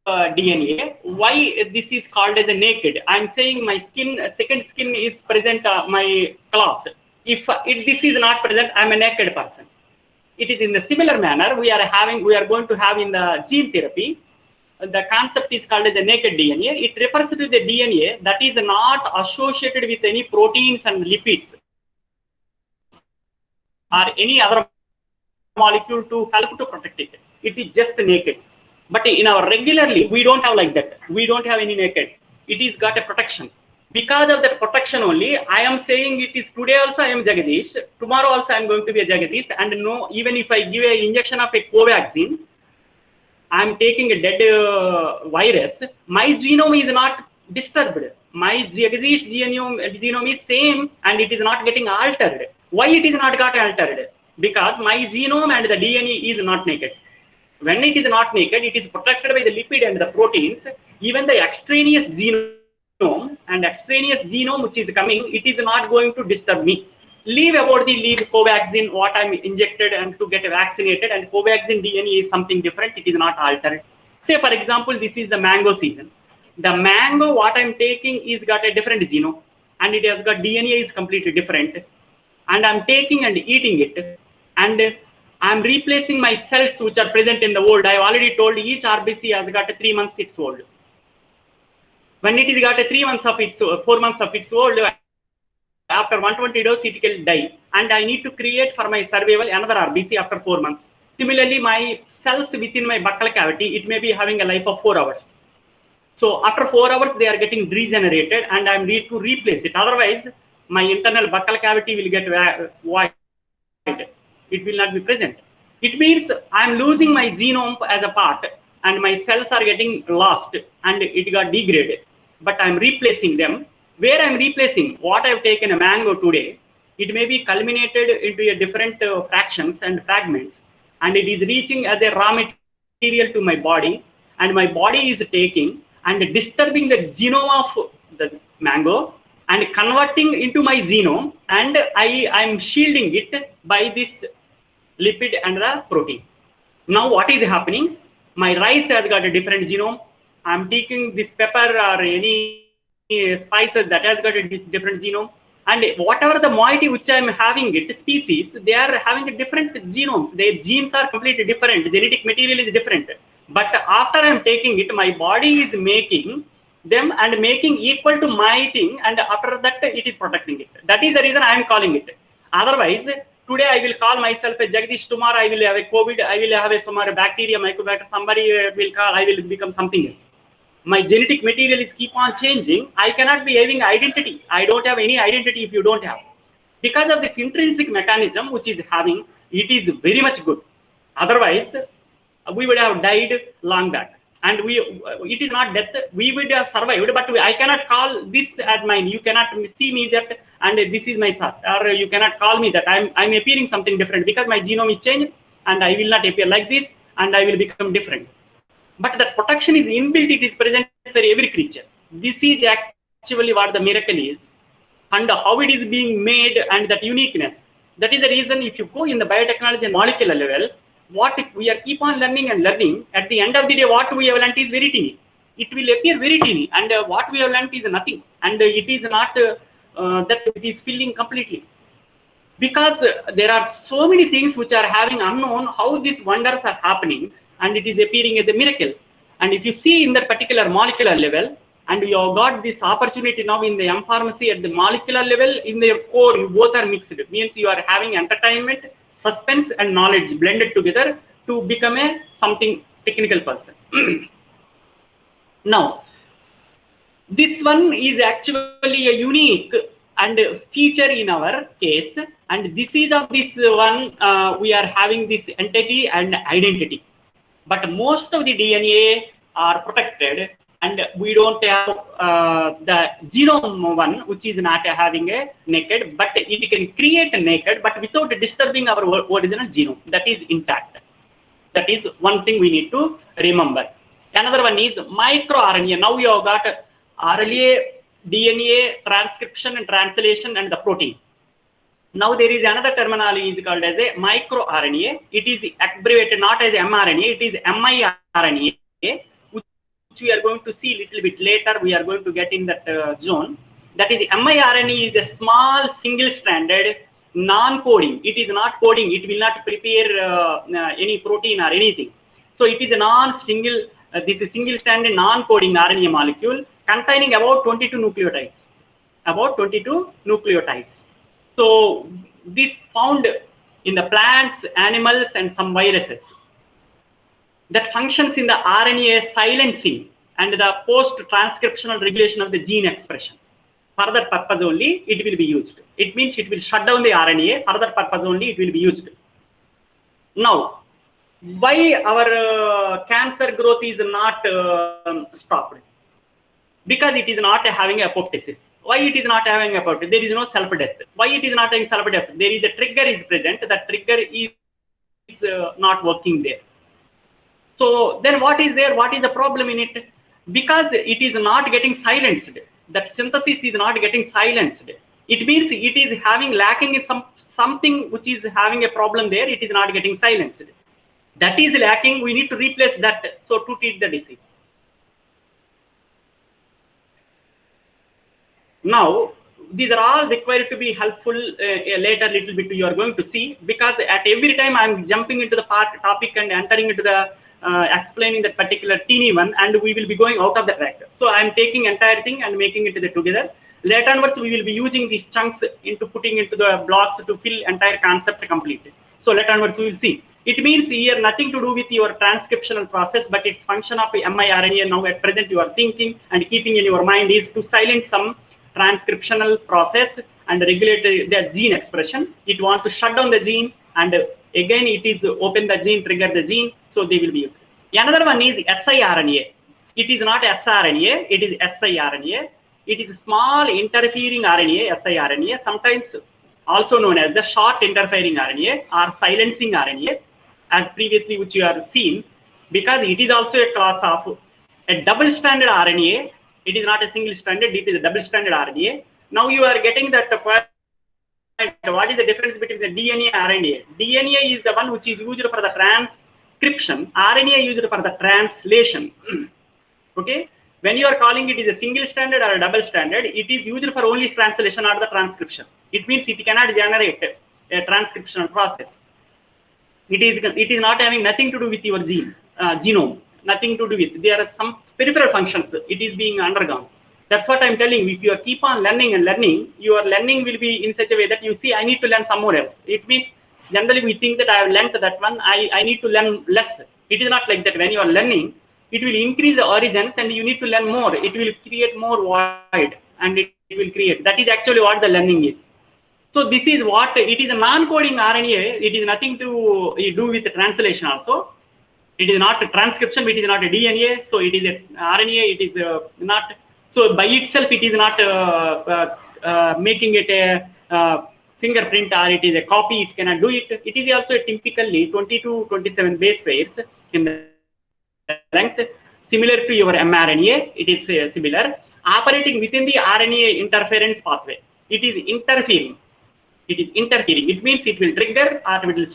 DNA? Why this is called as a naked? I'm saying my skin, second skin is present, my cloth. If this is not present, I'm a naked person. It is in the similar manner we are going to have in the gene therapy. The concept is called as the naked DNA. It refers to the DNA that is not associated with any proteins and lipids or any other molecule to help to protect it. It is just naked. But in our regularly, we don't have like that. We don't have any naked. It is got a protection. Because of that protection only, I am saying it is today also I am Jagadish, tomorrow also I am going to be a Jagadish, and no, even if I give an injection of a co-vaccine, I am taking a dead virus, my genome is not disturbed. My Jagadish genome is same, and it is not getting altered. Why it is not got altered? Because my genome and the DNA is not naked. When it is not naked, it is protected by the lipid and the proteins. Even the extraneous genome and extraneous genome which is coming, it is not going to disturb me. Leave co-vaccine, what I'm injected and to get vaccinated, and co-vaccine DNA is something different. It is not altered. Say for example, this is the mango season. The mango what I'm taking is got a different genome, and it has got DNA is completely different, and I'm taking and eating it, and I'm replacing my cells which are present in the world. I already told each RBC has got a 3 months its old. When it is got a 3 months of its 4 months of its old, after 120 dose it will die, and I need to create for my survival another RBC after 4 months. Similarly, my cells within my buccal cavity, it may be having a life of 4 hours. So after 4 hours they are getting regenerated, and I need to replace it. Otherwise, my internal buccal cavity will get void. It will not be present. It means I'm losing my genome as a part, and my cells are getting lost, and it got degraded. But I'm replacing them. Where I'm replacing, what I've taken a mango today, it may be culminated into a different fractions and fragments, and it is reaching as a raw material to my body, and my body is taking and disturbing the genome of the mango and converting into my genome, and I'm shielding it by this lipid and the protein. Now what is happening? My rice has got a different genome. I'm taking this pepper or any spices that has got a different genome, and whatever the moiety which I'm having it, species, they are having a different genomes. Their genes are completely different. Genetic material is different. But after I'm taking it, my body is making them and making equal to my thing, and after that it is protecting it. That is the reason I am calling it. Otherwise, Today I will call myself a Jagdish, tomorrow I will have a COVID, I will have a bacteria, mycobacteria, somebody will call, I will become something else. My genetic material is keep on changing. I cannot be having identity. I don't have any identity if you don't have. Because of this intrinsic mechanism which is having, it is very much good. Otherwise, we would have died long back. And it is not death. We would have survived, but I cannot call this as mine. You cannot see me that, and this is my son. Or you cannot call me that. I'm appearing something different because my genome is changed, and I will not appear like this, and I will become different. But that protection is inbuilt, it is present for every creature. This is actually what the miracle is, and how it is being made, and that uniqueness. That is the reason if you go in the biotechnology and molecular level, what if we are keep on learning and learning, at the end of the day, what we have learned is very teeny. It will appear very teeny, and what we have learned is nothing. And it is not that it is filling completely. Because there are so many things which are having unknown how these wonders are happening, and it is appearing as a miracle. And if you see in that particular molecular level, and you have got this opportunity now in the pharmacy at the molecular level, in their core, you both are mixed. It means you are having entertainment, suspense, and knowledge blended together to become a something technical person. Now, this one is actually a unique and feature in our case, and this is of this one we are having this entity and identity. But most of the DNA are protected, and we don't have the genome one, which is not having a naked, but it can create a naked, but without disturbing our original genome. That is intact. That is one thing we need to remember. Another one is microRNA. Now we have got RNA, DNA, transcription and translation, and the protein. Now there is another terminology is called as a microRNA. It is abbreviated not as mRNA, it is miRNA, which we are going to see a little bit later. We are going to get in that zone. That is, miRNA is a small single-stranded non-coding. It is not coding. It will not prepare any protein or anything. So it is a non-single, this is single-stranded non-coding RNA molecule containing about 22 nucleotides. About 22 nucleotides. So this found in the plants, animals, and some viruses that functions in the RNA silencing and the post-transcriptional regulation of the gene expression. For that purpose only it will be used. It means it will shut down the RNA. For that purpose only it will be used. Now, why our cancer growth is not stopped? Because it is not having apoptosis. Why it is not having apoptosis? There is no self-death. Why it is not having self-death? There is a trigger is present. That trigger is not working there. So then what is there? What is the problem in it? Because it is not getting silenced. That synthesis is not getting silenced. It means it is having lacking in something which is having a problem there. It is not getting silenced. That is lacking. We need to replace that. So to treat the disease. Now, these are all required to be helpful later little bit you are going to see, because at every time I am jumping into the topic and entering into the explaining that particular teeny one, and we will be going out of the track. So I am taking entire thing and making it together. Later onwards we will be using these chunks into putting into the blocks to fill entire concept completely. So later onwards we will see. It means here nothing to do with your transcriptional process, but it's function of miRNA. Now at present you are thinking and keeping in your mind is to silence some transcriptional process and regulate the gene expression. It wants to shut down the gene, and again it is open the gene, trigger the gene, so they will be used. Another one is siRNA. It is not sRNA, it is siRNA. It is small interfering RNA, siRNA, sometimes also known as the short interfering RNA or silencing RNA, as previously which you have seen, because it is also a class of a double-stranded RNA. It is not a single-stranded, it is a double-stranded RNA. Now you are getting that point. What is the difference between the DNA and RNA? DNA is the one which is used for the transcription. RNA is used for the translation. Okay? When you are calling it is a single-stranded or a double-stranded, it is used for only translation or the transcription. It means it cannot generate a transcriptional process. It is not having nothing to do with your genome. Nothing to do with. There are some peripheral functions. It is being undergone. That's what I'm telling you. If you keep on learning and learning, your learning will be in such a way that you see, I need to learn some more else. It means Generally, we think that I have learnt that one, I need to learn less. It is not like that. When you are learning, it will increase the origins and you need to learn more. It will create more void and it will create. That is actually what the learning is. So this is what it is, a non-coding RNA. It is nothing to do with the translation also. It is not a transcription, it is not a DNA. So it is a RNA, it is not. So by itself, it is not making it a fingerprint or it is a copy. It cannot do it. It is also typically 20 to 27 base pairs in the length, similar to your mRNA. It is similar, operating within the RNA interference pathway. It is interfering. It is interfering. It means it will trigger or it will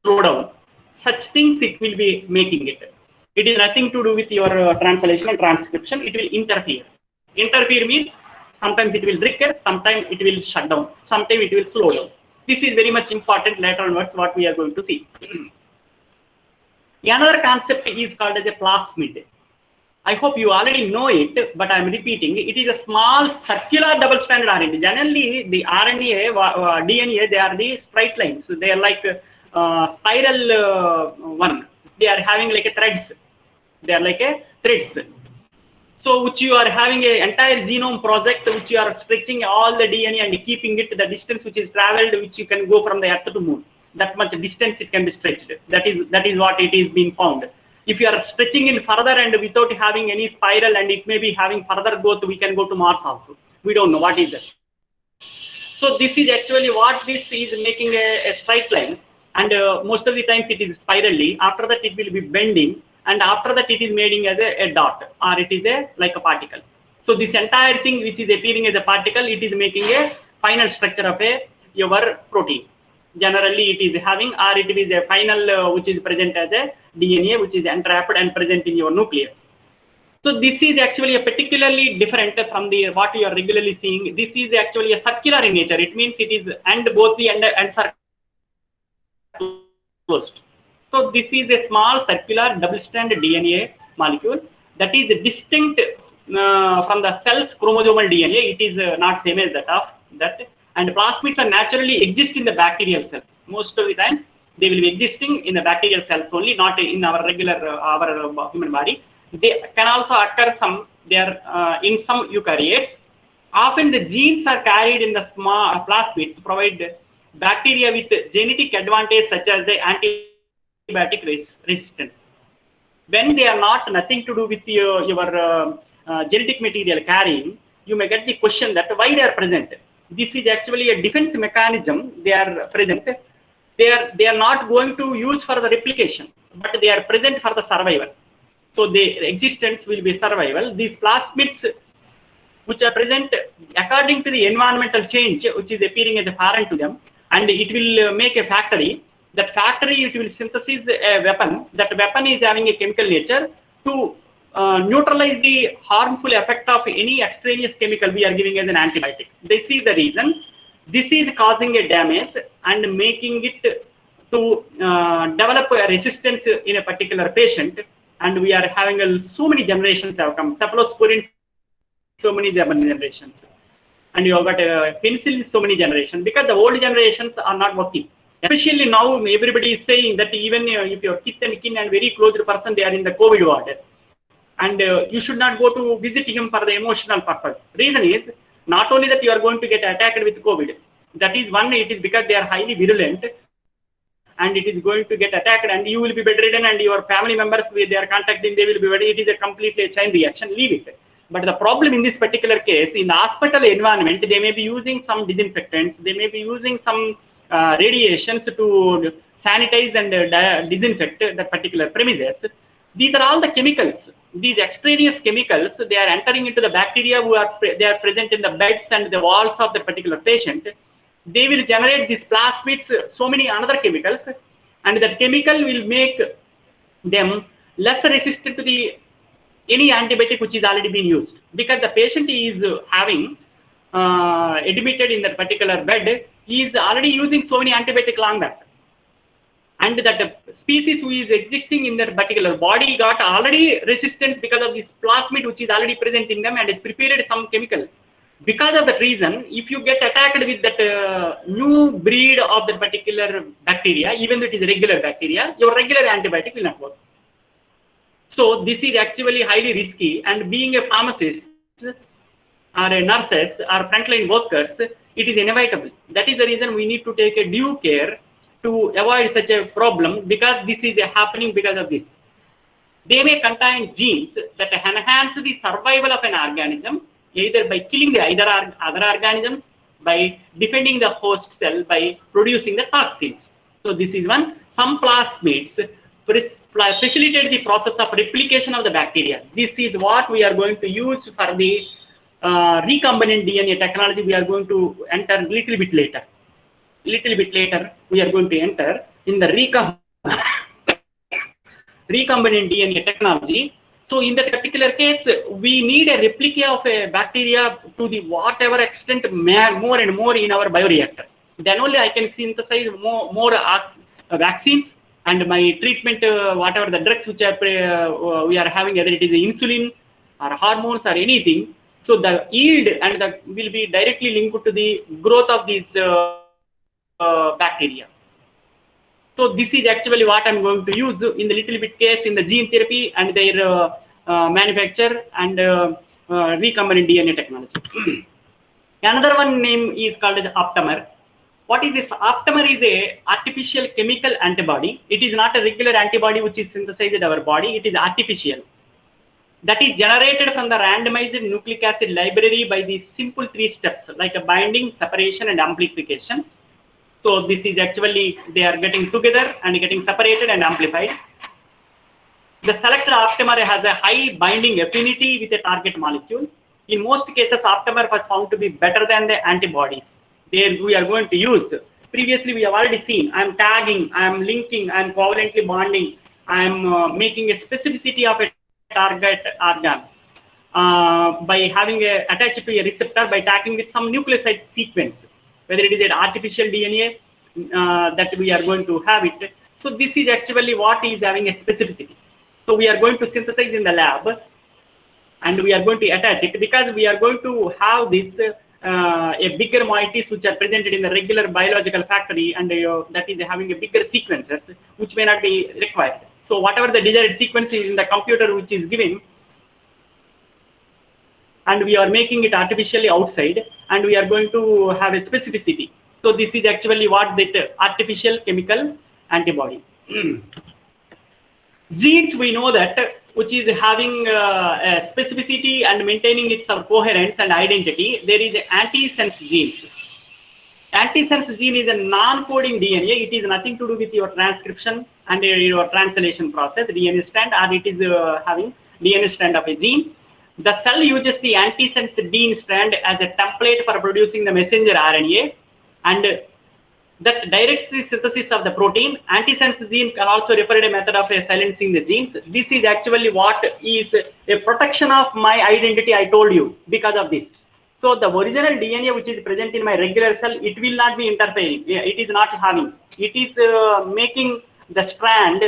slow down. Such things it will be making it. It is nothing to do with your translation and transcription. It will interfere. Interfere means sometimes it will trigger, sometimes it will shut down, sometimes it will slow down. This is very much important later onwards what we are going to see. Another concept is called as a plasmid. I hope you already know it, but I am repeating. It is a small circular double-stranded RNA. Generally, the RNA, DNA, they are the straight lines. They are like spiral one. They are having like a threads. They are like a threads. So, which you are having an entire genome project, which you are stretching all the DNA and keeping it the distance which is traveled, which you can go from the Earth to Moon. That much distance it can be stretched. That is what it is being found. If you are stretching in further and without having any spiral, and it may be having further growth, we can go to Mars also. We don't know what is that. So this is actually what this is making a straight line, and most of the times it is spirally. After that it will be bending, and after that it is making as a dot, or it is like a particle. So this entire thing which is appearing as a particle, it is making a final structure of your protein. Generally it is having, or it is a final which is present as a DNA, which is entrapped and present in your nucleus. So this is actually a particularly different from the what you are regularly seeing. This is actually a circular in nature. It means it is and both the end are closed. So this is a small circular double-stranded DNA molecule that is distinct from the cell's chromosomal DNA. It is not same as that of that. And plasmids are naturally exist in the bacterial cells. Most of the times they will be existing in the bacterial cells only, not in our regular our human body. They can also occur they are in some eukaryotes. Often the genes are carried in the small plasmids, provide bacteria with genetic advantage such as the antibiotic resistance. When they are nothing to do with your genetic material carrying, you may get the question that why they are present. This is actually a defense mechanism. They are present. They are not going to use for the replication, but they are present for the survival. So their existence will be survival. These plasmids, which are present according to the environmental change, which is appearing as a foreign to them, and it will make a factory. That factory, it will synthesize a weapon. That weapon is having a chemical nature to neutralize the harmful effect of any extraneous chemical we are giving as an antibiotic. This is the reason. This is causing a damage and making it to develop a resistance in a particular patient. And we are having so many generations have come. Cephalosporin, so many generations. And you have got penicillin, so many generations. Because the old generations are not working. Especially now, everybody is saying that even if your kith and kin and very close person, they are in the COVID ward. And you should not go to visit him for the emotional purpose. Reason is not only that you are going to get attacked with COVID. That is one, it is because they are highly virulent and it is going to get attacked and you will be bedridden and your family members, they are contacting, they will be bedridden. It is a completely chain reaction, leave it. But the problem in this particular case, in the hospital environment, they may be using some disinfectants, they may be using some radiations to sanitize and disinfect the particular premises. These are all the chemicals. These extraneous chemicals, they are entering into the bacteria they are present in the beds and the walls of the particular patient. They will generate these plasmids, so many another chemicals, and that chemical will make them less resistant to any antibiotic which is already been used, because the patient is having admitted in that particular bed, he is already using so many antibiotic long back. And that species who is existing in their particular body got already resistance because of this plasmid which is already present in them and is prepared some chemical. Because of that reason, if you get attacked with that new breed of the particular bacteria, even though it is a regular bacteria, your regular antibiotic will not work. So this is actually highly risky, and being a pharmacist or a nurses or frontline workers, it is inevitable. That is the reason we need to take a due care to avoid such a problem, because this is happening because of this. They may contain genes that enhance the survival of an organism, either by killing the other organisms, by defending the host cell, by producing the toxins. So this is one. Some plasmids facilitate the process of replication of the bacteria. This is what we are going to use for the recombinant DNA technology. We are going to enter a little bit later. We are going to enter in the recombinant DNA technology. So in that particular case, we need a replica of a bacteria to the whatever extent more and more in our bioreactor. Then only I can synthesize more vaccines, and my treatment, whatever the drugs which we are having, whether it is insulin or hormones or anything. So the yield and will be directly linked to the growth of these bacteria. So this is actually what I'm going to use in the little bit case in the gene therapy and their manufacture and recombinant DNA technology. Another one name is called as Aptamer. What is this? Aptamer is a artificial chemical antibody. It is not a regular antibody which is synthesized in our body. It is artificial. That is generated from the randomized nucleic acid library by the simple 3 steps like a binding, separation, and amplification. So this is actually, they are getting together and getting separated and amplified. The selected aptamer has a high binding affinity with a target molecule. In most cases, aptamer was found to be better than the antibodies. There we are going to use. Previously, we have already seen, I'm tagging, I'm linking, I'm covalently bonding, I'm making a specificity of a target organ by having attached to a receptor by tagging with some nucleoside sequence, whether it is an artificial DNA that we are going to have it. So this is actually what is having a specificity. So we are going to synthesize in the lab, and we are going to attach it, because we are going to have this a bigger moieties which are presented in the regular biological factory, and that is having a bigger sequences which may not be required. So whatever the desired sequence is in the computer which is given, and we are making it artificially outside, and we are going to have a specificity. So this is actually what that artificial chemical antibody. Genes, we know that, which is having a specificity and maintaining its coherence and identity. There is antisense genes. Antisense gene is a non-coding DNA. It is nothing to do with your transcription and your translation process, DNA strand, or it is having DNA strand of a gene. The cell uses the antisense gene strand as a template for producing the messenger RNA, and that directs the synthesis of the protein. Antisense gene can also refer to a method of silencing the genes. This is actually what is a protection of my identity, I told you, because of this. So the original DNA which is present in my regular cell, it will not be interfering. It is not having. It is making the strand